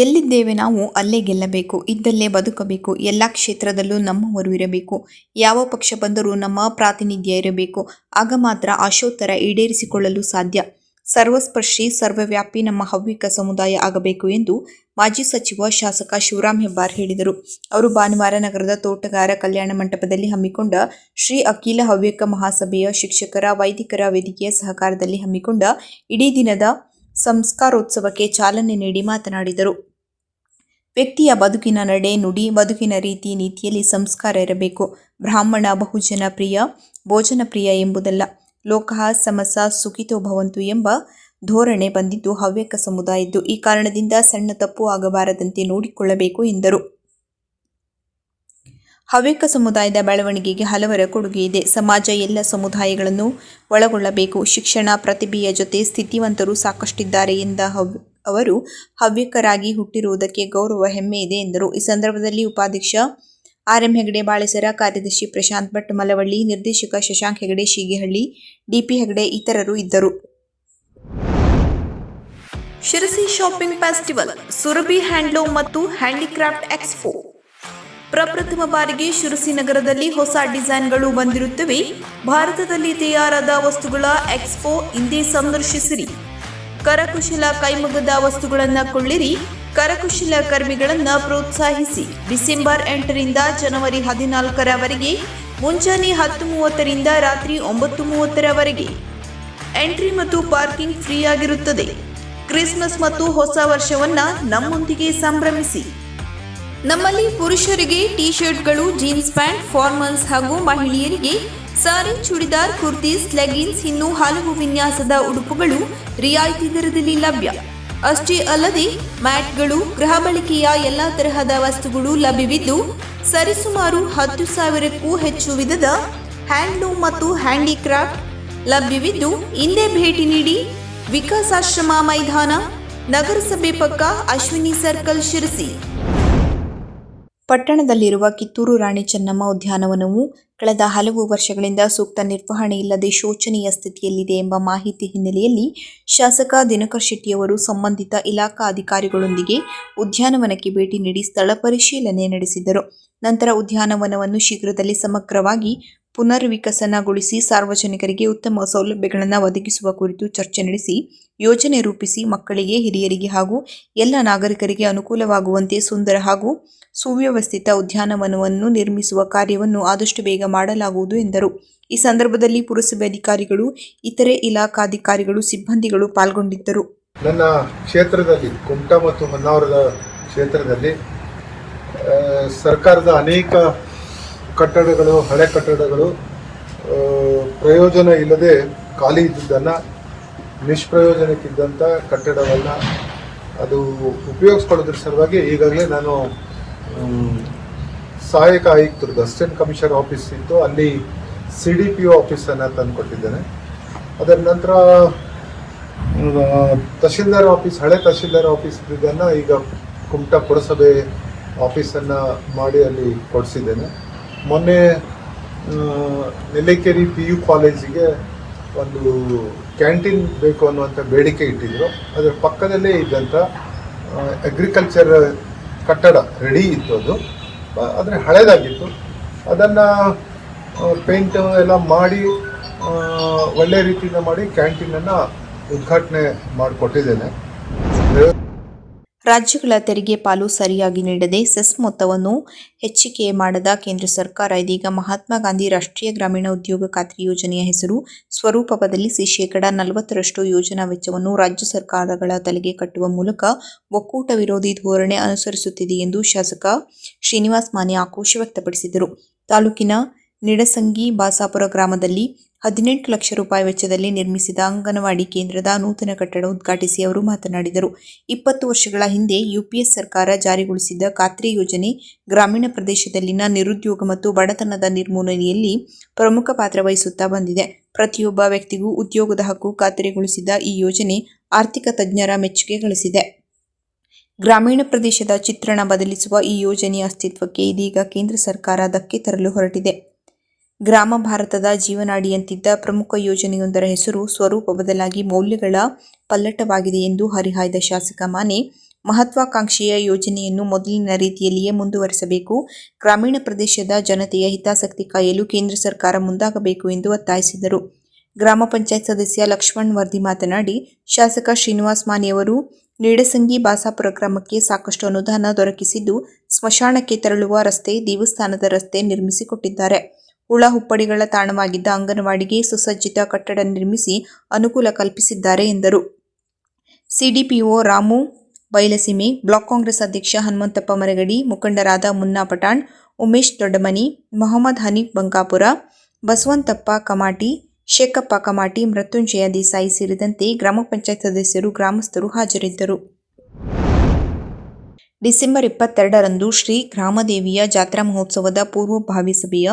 ಎಲ್ಲಿದ್ದೇವೆ ನಾವು ಅಲ್ಲೇ ಗೆಲ್ಲಬೇಕು, ಇದ್ದಲ್ಲೇ ಬದುಕಬೇಕು. ಎಲ್ಲ ಕ್ಷೇತ್ರದಲ್ಲೂ ನಮ್ಮವರು ಇರಬೇಕು. ಯಾವ ಪಕ್ಷ ಬಂದರೂ ನಮ್ಮ ಪ್ರಾತಿನಿಧ್ಯ ಇರಬೇಕು. ಆಗ ಮಾತ್ರ ಆಶೋತ್ತರ ಈಡೇರಿಸಿಕೊಳ್ಳಲು ಸಾಧ್ಯ. ಸರ್ವಸ್ಪರ್ಶಿ, ಸರ್ವವ್ಯಾಪಿ ನಮ್ಮ ಹವ್ಯಕ ಸಮುದಾಯ ಆಗಬೇಕು ಎಂದು ಮಾಜಿ ಸಚಿವ ಶಾಸಕ ಶಿವರಾಮ್ ಹೆಬ್ಬಾರ್ ಹೇಳಿದರು. ಅವರು ಭಾನುವಾರ ನಗರದ ತೋಟಗಾರ ಕಲ್ಯಾಣ ಮಂಟಪದಲ್ಲಿ ಹಮ್ಮಿಕೊಂಡ ಶ್ರೀ ಅಖಿಲ ಹವ್ಯಕ ಮಹಾಸಭೆಯ ಶಿಕ್ಷಕರ ವೈದಿಕರ ವೇದಿಕೆಯ ಸಹಕಾರದಲ್ಲಿ ಹಮ್ಮಿಕೊಂಡ ಇಡೀ ದಿನದ ಸಂಸ್ಕಾರೋತ್ಸವಕ್ಕೆ ಚಾಲನೆ ನೀಡಿ ಮಾತನಾಡಿದರು. ವ್ಯಕ್ತಿಯ ಬದುಕಿನ ನಡೆ, ನುಡಿ, ಬದುಕಿನ ರೀತಿ ನೀತಿಯಲ್ಲಿ ಸಂಸ್ಕಾರ ಇರಬೇಕು. ಬ್ರಾಹ್ಮಣ ಬಹುಜನ ಪ್ರಿಯ, ಭೋಜನ ಪ್ರಿಯ ಎಂಬುದಲ್ಲ, ಲೋಕಃ ಸಮಸ ಸುಖಿತೋ ಭವಂತು ಎಂಬ ಧೋರಣೆ ಬಂದಿದ್ದು ಹವ್ಯಕ ಸಮುದಾಯದ್ದು. ಈ ಕಾರಣದಿಂದ ಸಣ್ಣ ತಪ್ಪು ಆಗಬಾರದಂತೆ ನೋಡಿಕೊಳ್ಳಬೇಕು ಎಂದರು. ಹವ್ಯಕ ಸಮುದಾಯದ ಬೆಳವಣಿಗೆಗೆ ಹಲವರ ಕೊಡುಗೆ ಇದೆ. ಸಮಾಜ ಎಲ್ಲ ಸಮುದಾಯಗಳನ್ನು ಒಳಗೊಳ್ಳಬೇಕು. ಶಿಕ್ಷಣ, ಪ್ರತಿಭೆಯ ಜೊತೆ ಸ್ಥಿತಿವಂತರು ಸಾಕಷ್ಟಿದ್ದಾರೆ ಎಂದ ಅವರು ಹವ್ಯಕರಾಗಿ ಹುಟ್ಟಿರುವುದಕ್ಕೆ ಗೌರವ, ಹೆಮ್ಮೆ ಇದೆ ಎಂದರು. ಈ ಸಂದರ್ಭದಲ್ಲಿ ಉಪಾಧ್ಯಕ್ಷ ಆರ್.ಎಂ. ಹೆಗಡೆ ಬಾಳೆಸರ, ಕಾರ್ಯದರ್ಶಿ ಪ್ರಶಾಂತ್ ಭಟ್ ಮಲವಳ್ಳಿ, ನಿರ್ದೇಶಕ ಶಶಾಂಕ್ ಹೆಗಡೆ ಶೀಗಿಹಳ್ಳಿ, ಡಿಪಿ ಹೆಗಡೆ ಇತರರು ಇದ್ದರು. Sirsi shopping festival, Surabhi handloom ಮತ್ತು ಹ್ಯಾಂಡಿಕ್ರಾಫ್ಟ್ ಎಕ್ಸ್ಪೋ. ಪ್ರಪ್ರಥಮ ಬಾರಿಗೆ ಶಿರಸಿ ನಗರದಲ್ಲಿ ಹೊಸ ಡಿಸೈನ್ಗಳು ಬಂದಿರುತ್ತವೆ. ಭಾರತದಲ್ಲಿ ತಯಾರಾದ ವಸ್ತುಗಳ ಎಕ್ಸ್ಪೋ ಇಂದೇ ಸಂದರ್ಶಿಸಿರಿ. ಕರಕುಶಲ ಕೈಮಗ್ಗದ ವಸ್ತುಗಳನ್ನು ಕೊಳ್ಳಿರಿ. ಕರಕುಶಲ ಕರ್ಮಿಗಳನ್ನು ಪ್ರೋತ್ಸಾಹಿಸಿ. ಡಿಸೆಂಬರ್ 8ರಿಂದ ಜನವರಿ 14ರವರೆಗೆ ಮುಂಜಾನೆ 10:30ರಿಂದ ರಾತ್ರಿ 9:30ರವರೆಗೆ ಎಂಟ್ರಿ ಮತ್ತು ಪಾರ್ಕಿಂಗ್ ಫ್ರೀ ಆಗಿರುತ್ತದೆ. ಕ್ರಿಸ್ಮಸ್ ಮತ್ತು ಹೊಸ ವರ್ಷವನ್ನ ನಮ್ಮೊಂದಿಗೆ ಸಂಭ್ರಮಿಸಿ. ನಮ್ಮಲ್ಲಿ ಪುರುಷರಿಗೆ ಟಿ ಶರ್ಟ್ಗಳು, ಜೀನ್ಸ್ ಪ್ಯಾಂಟ್, ಫಾರ್ಮಲ್ಸ್ ಹಾಗೂ ಮಹಿಳೆಯರಿಗೆ ಸಾರಿ, ಚೂಡಿದಾರ್, ಕುರ್ತೀಸ್, ಲೆಗಿನ್ಸ್ ಇನ್ನೂ ಹಲವು ವಿನ್ಯಾಸದ ಉಡುಪುಗಳು ರಿಯಾಯಿತಿ ದರದಲ್ಲಿ ಲಭ್ಯ. ಅಷ್ಟೇ ಅಲ್ಲದೆ ಮ್ಯಾಟ್ಗಳು, ಗೃಹ ಬಳಕೆಯ ಎಲ್ಲಾ ತರಹದ ವಸ್ತುಗಳು ಲಭ್ಯವಿದ್ದು ಸರಿಸುಮಾರು 10,000ಕ್ಕೂ ಹೆಚ್ಚು ವಿಧದ ಹ್ಯಾಂಡ್ಲೂಮ್ ಮತ್ತು ಹ್ಯಾಂಡಿಕ್ರಾಫ್ಟ್ ಲಭ್ಯವಿದ್ದು ಹಿಂದೆ ಭೇಟಿ ನೀಡಿ. ವಿಕಾಸಾಶ್ರಮ ಮೈದಾನ, ನಗರಸಭೆ ಪಕ್ಕ, ಅಶ್ವಿನಿ ಸರ್ಕಲ್, ಶಿರಸಿ. ಪಟ್ಟಣದಲ್ಲಿರುವ ಕಿತ್ತೂರು ರಾಣಿ ಚೆನ್ನಮ್ಮ ಉದ್ಯಾನವನವು ಕಳೆದ ಹಲವು ವರ್ಷಗಳಿಂದ ಸೂಕ್ತ ನಿರ್ವಹಣೆ ಇಲ್ಲದೆ ಶೋಚನೀಯ ಸ್ಥಿತಿಯಲ್ಲಿದೆ ಎಂಬ ಮಾಹಿತಿ ಹಿನ್ನೆಲೆಯಲ್ಲಿ ಶಾಸಕ ದಿನಕರ್ ಶೆಟ್ಟಿಯವರು ಸಂಬಂಧಿತ ಇಲಾಖಾ ಅಧಿಕಾರಿಗಳೊಂದಿಗೆ ಉದ್ಯಾನವನಕ್ಕೆ ಭೇಟಿ ನೀಡಿ ಸ್ಥಳ ಪರಿಶೀಲನೆ ನಡೆಸಿದರು. ನಂತರ ಉದ್ಯಾನವನವನ್ನು ಶೀಘ್ರದಲ್ಲೇ ಸಮಗ್ರವಾಗಿ ಪುನರ್ವಿಕಸನಗೊಳಿಸಿ ಸಾರ್ವಜನಿಕರಿಗೆ ಉತ್ತಮ ಸೌಲಭ್ಯಗಳನ್ನು ಒದಗಿಸುವ ಕುರಿತು ಚರ್ಚೆ ನಡೆಸಿ ಯೋಜನೆ ರೂಪಿಸಿ ಮಕ್ಕಳಿಗೆ, ಹಿರಿಯರಿಗೆ ಹಾಗೂ ಎಲ್ಲ ನಾಗರಿಕರಿಗೆ ಅನುಕೂಲವಾಗುವಂತೆ ಸುಂದರ ಹಾಗೂ ಸುವ್ಯವಸ್ಥಿತ ಉದ್ಯಾನವನವನ್ನು ನಿರ್ಮಿಸುವ ಕಾರ್ಯವನ್ನು ಆದಷ್ಟು ಬೇಗ ಮಾಡಲಾಗುವುದು ಎಂದರು. ಈ ಸಂದರ್ಭದಲ್ಲಿ ಪುರಸಭೆ ಅಧಿಕಾರಿಗಳು, ಇತರೆ ಇಲಾಖಾಧಿಕಾರಿಗಳು, ಸಿಬ್ಬಂದಿಗಳು ಪಾಲ್ಗೊಂಡಿದ್ದರು. ನನ್ನ ಕ್ಷೇತ್ರದಲ್ಲಿ ಕುಮಟಾ ಮತ್ತು ಹೊನ್ನಾವರದ ಕ್ಷೇತ್ರದಲ್ಲಿ ಸರ್ಕಾರದ ಅನೇಕ ಕಟ್ಟಡಗಳು, ಹಳೆ ಕಟ್ಟಡಗಳು ಪ್ರಯೋಜನ ಇಲ್ಲದೆ ಖಾಲಿ ಇದ್ದುದನ್ನು, ನಿಷ್ಪ್ರಯೋಜನಕ್ಕಿದ್ದಂಥ ಕಟ್ಟಡವನ್ನು ಅದು ಉಪಯೋಗಿಸ್ಕೊಳ್ಳೋದ್ರ ಸಲುವಾಗಿ ಈಗಾಗಲೇ ನಾನು ಸಹಾಯಕ ಆಯುಕ್ತರದ್ದು ಅಸಿಸ್ಟೆಂಟ್ ಕಮಿಷನರ್ ಆಫೀಸ್ ಇತ್ತು, ಅಲ್ಲಿ CDPO ಆಫೀಸನ್ನು ತಂದುಕೊಟ್ಟಿದ್ದೇನೆ. ಅದರ ನಂತರ ತಹಶೀಲ್ದಾರ್ ಆಫೀಸ್, ಹಳೆ ತಹಶೀಲ್ದಾರ್ ಆಫೀಸ್ ಇದನ್ನು ಈಗ ಕುಮಟಾ ಪುರಸಭೆ ಆಫೀಸನ್ನು ಮಾಡಿ ಅಲ್ಲಿ ಕೊಡಿಸಿದ್ದೇನೆ. ಮೊನ್ನೆ ನೆಲ್ಲಿಕೇರಿ PU ಕಾಲೇಜಿಗೆ ಒಂದು ಕ್ಯಾಂಟೀನ್ ಬೇಕು ಅನ್ನುವಂಥ ಬೇಡಿಕೆ ಇಟ್ಟಿದ್ರು. ಅದರ ಪಕ್ಕದಲ್ಲೇ ಇದ್ದಂಥ ಅಗ್ರಿಕಲ್ಚರ್ ಕಟ್ಟಡ ರೆಡಿ ಇತ್ತು, ಅದು ಆದರೆ ಹಳೇದಾಗಿತ್ತು. ಅದನ್ನು ಪೇಂಟ್ ಎಲ್ಲ ಮಾಡಿ ಒಳ್ಳೆಯ ರೀತಿಯಿಂದ ಮಾಡಿ ಕ್ಯಾಂಟೀನನ್ನು ಉದ್ಘಾಟನೆ ಮಾಡಿಕೊಟ್ಟಿದ್ದೇನೆ. ರಾಜ್ಯಗಳ ತೆರಿಗೆ ಪಾಲು ಸರಿಯಾಗಿ ನೀಡದೆ ಸೆಸ್ ಮೊತ್ತವನ್ನು ಹೆಚ್ಚಿಕೆ ಮಾಡದ ಕೇಂದ್ರ ಸರ್ಕಾರ ಇದೀಗ ಮಹಾತ್ಮ ಗಾಂಧಿ ರಾಷ್ಟ್ರೀಯ ಗ್ರಾಮೀಣ ಉದ್ಯೋಗ ಖಾತ್ರಿ ಯೋಜನೆಯ ಹೆಸರು ಸ್ವರೂಪ ಬದಲಿಸಿ 40% ಯೋಜನಾ ವೆಚ್ಚವನ್ನು ರಾಜ್ಯ ಸರ್ಕಾರಗಳ ತಲೆಗೆ ಕಟ್ಟುವ ಮೂಲಕ ಒಕ್ಕೂಟ ವಿರೋಧಿ ಧೋರಣೆ ಅನುಸರಿಸುತ್ತಿದೆ ಎಂದು ಶಾಸಕ ಶ್ರೀನಿವಾಸ್ ಮಾನೆ ಆಕ್ರೋಶ ವ್ಯಕ್ತಪಡಿಸಿದರು. ತಾಲೂಕಿನ ನಿಡಸಂಗಿ ಬಾಸಾಪುರ ಗ್ರಾಮದಲ್ಲಿ 18 ಲಕ್ಷ ರೂಪಾಯಿ ವೆಚ್ಚದಲ್ಲಿ ನಿರ್ಮಿಸಿದ ಅಂಗನವಾಡಿ ಕೇಂದ್ರದ ನೂತನ ಕಟ್ಟಡ ಉದ್ಘಾಟಿಸಿ ಅವರು ಮಾತನಾಡಿದರು. 20 ವರ್ಷಗಳ ಹಿಂದೆ UPS ಸರ್ಕಾರ ಜಾರಿಗೊಳಿಸಿದ್ದ ಖಾತ್ರಿ ಯೋಜನೆ ಗ್ರಾಮೀಣ ಪ್ರದೇಶದಲ್ಲಿನ ನಿರುದ್ಯೋಗ ಮತ್ತು ಬಡತನದ ನಿರ್ಮೂಲನೆಯಲ್ಲಿ ಪ್ರಮುಖ ಪಾತ್ರ ವಹಿಸುತ್ತಾ ಬಂದಿದೆ. ಪ್ರತಿಯೊಬ್ಬ ವ್ಯಕ್ತಿಗೂ ಉದ್ಯೋಗದ ಹಕ್ಕು ಖಾತ್ರಿಗೊಳಿಸಿದ ಈ ಯೋಜನೆ ಆರ್ಥಿಕ ತಜ್ಞರ ಮೆಚ್ಚುಗೆ ಗಳಿಸಿದೆ. ಗ್ರಾಮೀಣ ಪ್ರದೇಶದ ಚಿತ್ರಣ ಬದಲಿಸುವ ಈ ಯೋಜನೆಯ ಅಸ್ತಿತ್ವಕ್ಕೆ ಇದೀಗ ಕೇಂದ್ರ ಸರ್ಕಾರ ಧಕ್ಕೆ ತರಲು ಹೊರಟಿದೆ. ಗ್ರಾಮ ಭಾರತದ ಜೀವನಾಡಿಯಂತಿದ್ದ ಪ್ರಮುಖ ಯೋಜನೆಯೊಂದರ ಹೆಸರು ಸ್ವರೂಪ ಬದಲಾಗಿ ಮೌಲ್ಯಗಳ ಪಲ್ಲಟವಾಗಿದೆ ಎಂದು ಹರಿಹಾಯ್ದ ಶಾಸಕ ಮಾನೆ, ಮಹತ್ವಾಕಾಂಕ್ಷೆಯ ಯೋಜನೆಯನ್ನು ಮೊದಲಿನ ರೀತಿಯಲ್ಲಿಯೇ ಮುಂದುವರೆಸಬೇಕು, ಗ್ರಾಮೀಣ ಪ್ರದೇಶದ ಜನತೆಯ ಹಿತಾಸಕ್ತಿ ಕಾಯಲು ಕೇಂದ್ರ ಸರ್ಕಾರ ಮುಂದಾಗಬೇಕು ಎಂದು ಒತ್ತಾಯಿಸಿದರು. ಗ್ರಾಮ ಪಂಚಾಯತ್ ಸದಸ್ಯ ಲಕ್ಷ್ಮಣ್ ವರ್ದಿ ಮಾತನಾಡಿ, ಶಾಸಕ ಶ್ರೀನಿವಾಸ್ ಮಾನೆಯವರು ನಿಡಸಂಗಿ ಬಾಸಾಪುರ ಗ್ರಾಮಕ್ಕೆ ಸಾಕಷ್ಟು ಅನುದಾನ ದೊರಕಿಸಿದ್ದು, ಸ್ಮಶಾನಕ್ಕೆ ತೆರಳುವ ರಸ್ತೆ, ದೇವಸ್ಥಾನದ ರಸ್ತೆ ನಿರ್ಮಿಸಿಕೊಟ್ಟಿದ್ದಾರೆ. ಹುಳ ಹುಪ್ಪಡಿಗಳ ತಾಣವಾಗಿದ್ದ ಅಂಗನವಾಡಿಗೆ ಸುಸಜ್ಜಿತ ಕಟ್ಟಡ ನಿರ್ಮಿಸಿ ಅನುಕೂಲ ಕಲ್ಪಿಸಿದ್ದಾರೆ ಎಂದರು. CDPO ರಾಮು ಬೈಲಸೀಮೆ, ಬ್ಲಾಕ್ ಕಾಂಗ್ರೆಸ್ ಅಧ್ಯಕ್ಷ ಹನುಮಂತಪ್ಪ ಮರಗಡಿ, ಮುಖಂಡರಾದ ಮುನ್ನಾ ಪಠಾಣ್, ಉಮೇಶ್ ದೊಡ್ಡಮನಿ, ಮೊಹಮ್ಮದ್ ಹನೀಫ್ ಬಂಕಾಪುರ, ಬಸವಂತಪ್ಪ ಕಮಾಟಿ, ಶೇಖಪ್ಪ ಕಮಾಟಿ, ಮೃತ್ಯುಂಜಯ ದೇಸಾಯಿ ಸೇರಿದಂತೆ ಗ್ರಾಮ ಪಂಚಾಯತ್ ಸದಸ್ಯರು, ಗ್ರಾಮಸ್ಥರು ಹಾಜರಿದ್ದರು. ಡಿಸೆಂಬರ್ 22ರಂದು ಶ್ರೀ ಗ್ರಾಮದೇವಿಯ ಜಾತ್ರಾ ಮಹೋತ್ಸವದ ಪೂರ್ವಭಾವಿ ಸಭೆಯ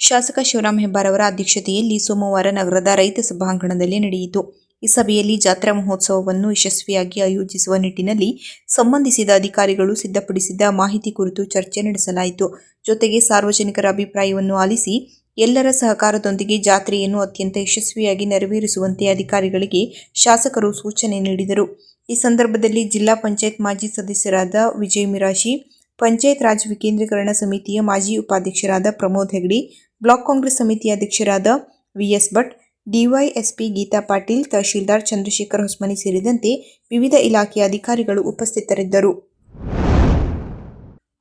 ಶಾಸಕ ಶಿವರಾಮ್ ಹೆಬ್ಬಾರ್ ಅವರ ಅಧ್ಯಕ್ಷತೆಯಲ್ಲಿ ಸೋಮವಾರ ನಗರದ ರೈತ ಸಭಾಂಗಣದಲ್ಲಿ ನಡೆಯಿತು. ಈ ಸಭೆಯಲ್ಲಿ ಜಾತ್ರಾ ಮಹೋತ್ಸವವನ್ನು ಯಶಸ್ವಿಯಾಗಿ ಆಯೋಜಿಸುವ ನಿಟ್ಟಿನಲ್ಲಿ ಸಂಬಂಧಿಸಿದ ಅಧಿಕಾರಿಗಳು ಸಿದ್ಧಪಡಿಸಿದ್ದ ಮಾಹಿತಿ ಕುರಿತು ಚರ್ಚೆ ನಡೆಸಲಾಯಿತು. ಜೊತೆಗೆ ಸಾರ್ವಜನಿಕರ ಅಭಿಪ್ರಾಯವನ್ನು ಆಲಿಸಿ ಎಲ್ಲರ ಸಹಕಾರದೊಂದಿಗೆ ಜಾತ್ರೆಯನ್ನು ಅತ್ಯಂತ ಯಶಸ್ವಿಯಾಗಿ ನೆರವೇರಿಸುವಂತೆ ಅಧಿಕಾರಿಗಳಿಗೆ ಶಾಸಕರು ಸೂಚನೆ ನೀಡಿದರು. ಈ ಸಂದರ್ಭದಲ್ಲಿ ಜಿಲ್ಲಾ ಪಂಚಾಯತ್ ಮಾಜಿ ಸದಸ್ಯರಾದ ವಿಜಯ್ ಮಿರಾಶಿ, ಪಂಚಾಯತ್ ರಾಜ್ ವಿಕೇಂದ್ರೀಕರಣ ಸಮಿತಿಯ ಮಾಜಿ ಉಪಾಧ್ಯಕ್ಷರಾದ ಪ್ರಮೋದ್ ಹೆಗ್ಡೆ, ಬ್ಲಾಕ್ ಕಾಂಗ್ರೆಸ್ ಸಮಿತಿಯ ಅಧ್ಯಕ್ಷರಾದ ವಿಎಸ್ ಭಟ್, ಡಿವೈಎಸ್ಪಿ ಗೀತಾ ಪಾಟೀಲ್, ತಹಶೀಲ್ದಾರ್ ಚಂದ್ರಶೇಖರ್ ಹೊಸ್ಮನಿ ಸೇರಿದಂತೆ ವಿವಿಧ ಇಲಾಖೆಯ ಅಧಿಕಾರಿಗಳು ಉಪಸ್ಥಿತರಿದ್ದರು.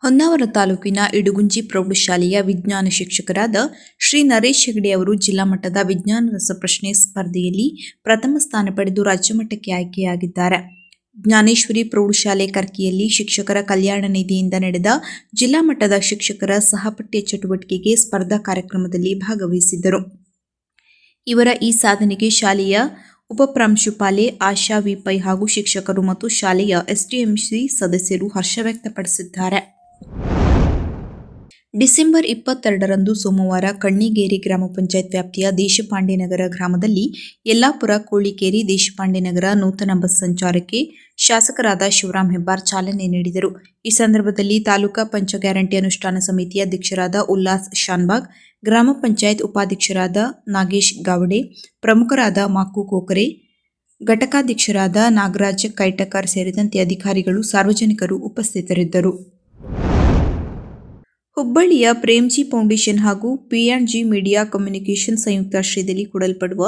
ಹೊನ್ನಾವರ ತಾಲೂಕಿನ ಇಡುಗುಂಜಿ ಪ್ರೌಢಶಾಲೆಯ ವಿಜ್ಞಾನ ಶಿಕ್ಷಕರಾದ ಶ್ರೀ ನರೇಶ್ ಹೆಗ್ಡೆ ಅವರು ಜಿಲ್ಲಾ ಮಟ್ಟದ ವಿಜ್ಞಾನ ರಸಪ್ರಶ್ನೆ ಸ್ಪರ್ಧೆಯಲ್ಲಿ ಪ್ರಥಮ ಸ್ಥಾನ ಪಡೆದು ರಾಜ್ಯಮಟ್ಟಕ್ಕೆ ಆಯ್ಕೆಯಾಗಿದ್ದಾರೆ. ಜ್ಞಾನೇಶ್ವರಿ ಪ್ರೌಢಶಾಲೆ ಕರ್ಕಿಯಲ್ಲಿ ಶಿಕ್ಷಕರ ಕಲ್ಯಾಣ ನಿಧಿಯಿಂದ ನಡೆದ ಜಿಲ್ಲಾ ಮಟ್ಟದ ಶಿಕ್ಷಕರ ಸಹಪಠ್ಯ ಚಟುವಟಿಕೆಗೆ ಸ್ಪರ್ಧಾ ಕಾರ್ಯಕ್ರಮದಲ್ಲಿ ಭಾಗವಹಿಸಿದ್ದರು. ಇವರ ಈ ಸಾಧನೆಗೆ ಶಾಲೆಯ ಉಪಪ್ರಾಂಶುಪಾಲೆ ಆಶಾ ವಿಪೈ ಹಾಗೂ ಶಿಕ್ಷಕರು ಮತ್ತು ಶಾಲೆಯ ಎಸ್ಡಿಎಂಸಿ ಸದಸ್ಯರು ಹರ್ಷ ವ್ಯಕ್ತಪಡಿಸಿದ್ದಾರೆ. ಡಿಸೆಂಬರ್ 22ರಂದು ಸೋಮವಾರ ಕಣ್ಣಿಗೇರಿ ಗ್ರಾಮ ಪಂಚಾಯತ್ ವ್ಯಾಪ್ತಿಯ ದೇಶಪಾಂಡೆನಗರ ಗ್ರಾಮದಲ್ಲಿ ಯಲ್ಲಾಪುರ ಕೋಳಿಕೇರಿ ದೇಶಪಾಂಡೆನಗರ ನೂತನ ಬಸ್ ಸಂಚಾರಕ್ಕೆ ಶಾಸಕರಾದ ಶಿವರಾಮ್ ಹೆಬ್ಬಾರ್ ಚಾಲನೆ ನೀಡಿದರು. ಈ ಸಂದರ್ಭದಲ್ಲಿ ತಾಲೂಕಾ ಪಂಚ ಗ್ಯಾರಂಟಿ ಅನುಷ್ಠಾನ ಸಮಿತಿಯ ಅಧ್ಯಕ್ಷರಾದ ಉಲ್ಲಾಸ್ ಶಾನ್ಬಾಗ್, ಗ್ರಾಮ ಪಂಚಾಯತ್ ಉಪಾಧ್ಯಕ್ಷರಾದ ನಾಗೇಶ್ ಗಾವಡೆ, ಪ್ರಮುಖರಾದ ಮಾಕು ಕೋಕರೆ, ಘಟಕಾಧ್ಯಕ್ಷರಾದ ನಾಗರಾಜ್ ಕೈಟಕರ್ ಸೇರಿದಂತೆ ಅಧಿಕಾರಿಗಳು, ಸಾರ್ವಜನಿಕರು ಉಪಸ್ಥಿತರಿದ್ದರು. ಹುಬ್ಬಳ್ಳಿಯ ಪ್ರೇಮ್ಜಿ ಫೌಂಡೇಶನ್ ಹಾಗೂ P&G ಮೀಡಿಯಾ ಕಮ್ಯುನಿಕೇಷನ್ ಸಂಯುಕ್ತಾಶ್ರಯದಲ್ಲಿ ಕೊಡಲ್ಪಡುವ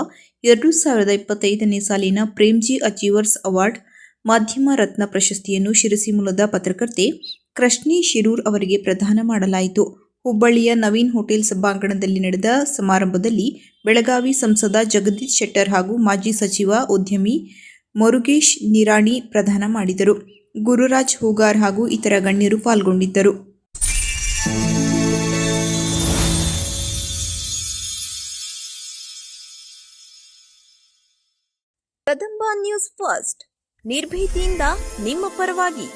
2025ನೇ ಸಾಲಿನ ಪ್ರೇಮ್ಜಿ ಅಚೀವರ್ಸ್ ಅವಾರ್ಡ್ ಮಾಧ್ಯಮ ರತ್ನ ಪ್ರಶಸ್ತಿಯನ್ನು ಶಿರಸಿ ಮೂಲದ ಪತ್ರಕರ್ತೆ ಕೃಷ್ಣಿ ಶಿರೂರ್ ಅವರಿಗೆ ಪ್ರದಾನ ಮಾಡಲಾಯಿತು. ಹುಬ್ಬಳ್ಳಿಯ ನವೀನ್ ಹೋಟೆಲ್ ಸಭಾಂಗಣದಲ್ಲಿ ನಡೆದ ಸಮಾರಂಭದಲ್ಲಿ ಬೆಳಗಾವಿ ಸಂಸದ ಜಗದೀಶ್ ಶೆಟ್ಟರ್ ಹಾಗೂ ಮಾಜಿ ಸಚಿವ ಉದ್ಯಮಿ ಮುರುಗೇಶ್ ನಿರಾಣಿ ಪ್ರದಾನ ಮಾಡಿದರು. ಗುರುರಾಜ್ ಹೂಗಾರ್ ಹಾಗೂ ಇತರ ಗಣ್ಯರು ಪಾಲ್ಗೊಂಡಿದ್ದರು. ಕದಂಬ ನ್ಯೂಸ್ ಫಸ್ಟ್, ನಿರ್ಭೀತಿಯಿಂದ ನಿಮ್ಮ ಪರವಾಗಿ.